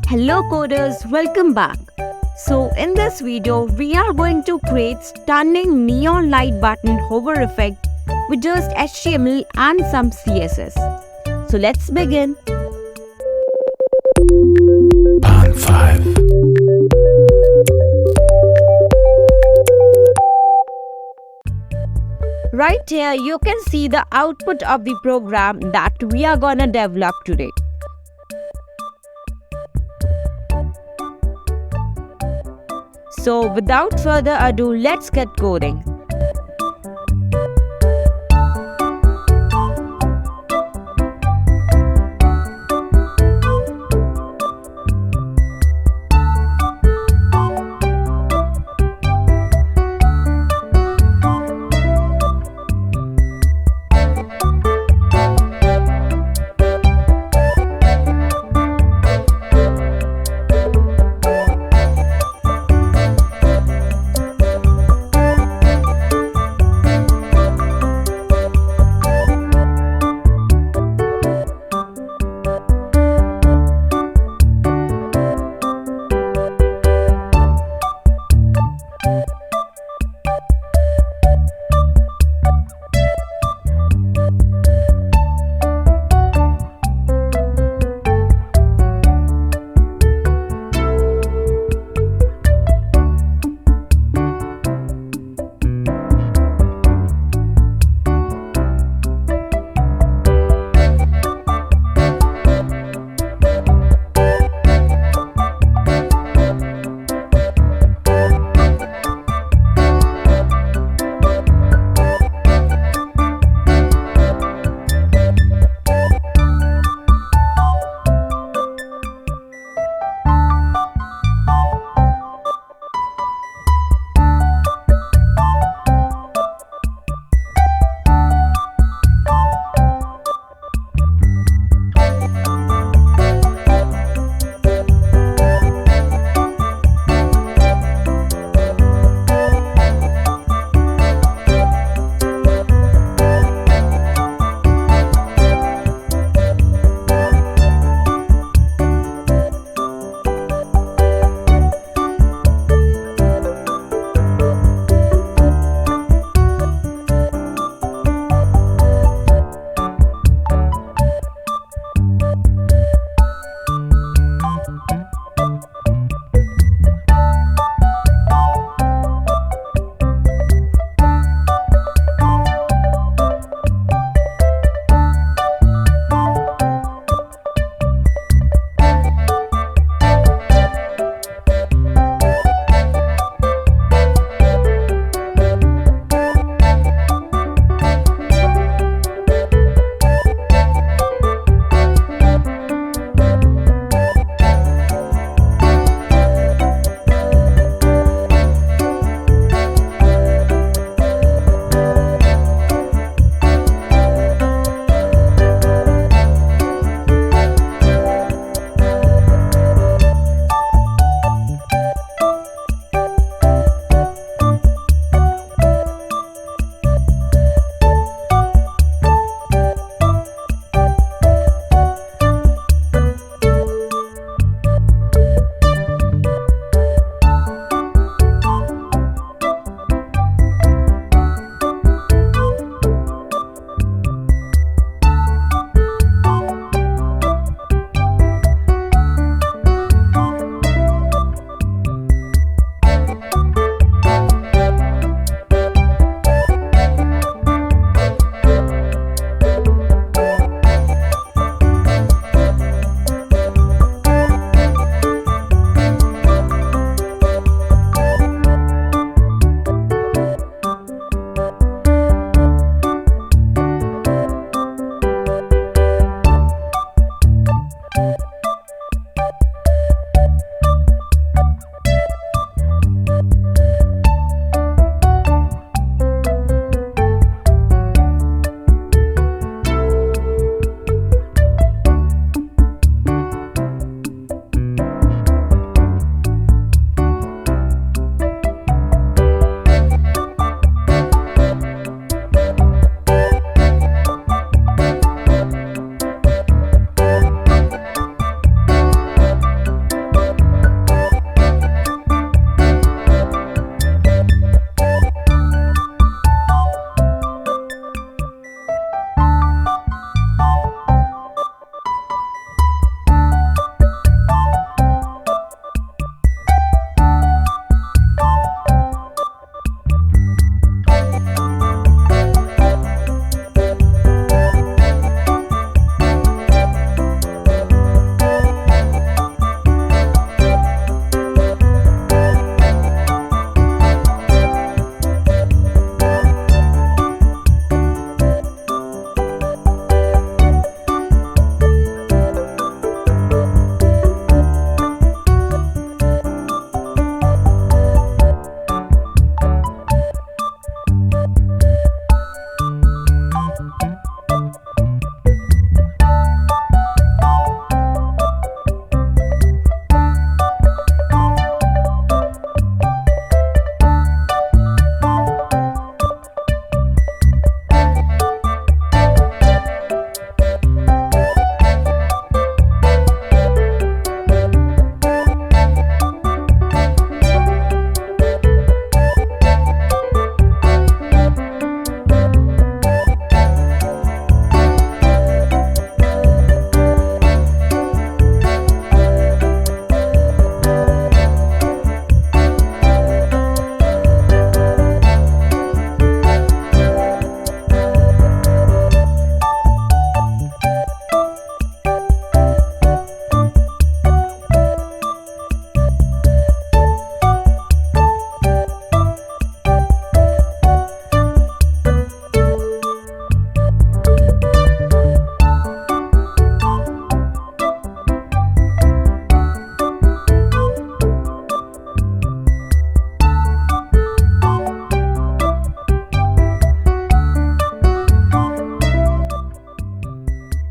Hello coders, welcome back. So in this video, we are going to create stunning neon light button hover effect with just HTML and some CSS. So let's begin. On 5. Right here, you can see the output of the program that we are gonna develop today. So without further ado, let's get coding.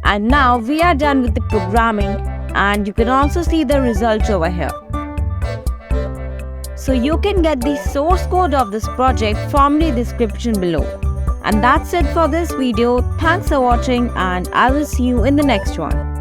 And now we are done with the programming, and you can also see the results over here. So you can get the source code of this project from the description below. And that's it for this video. Thanks for watching, and I will see you in the next one.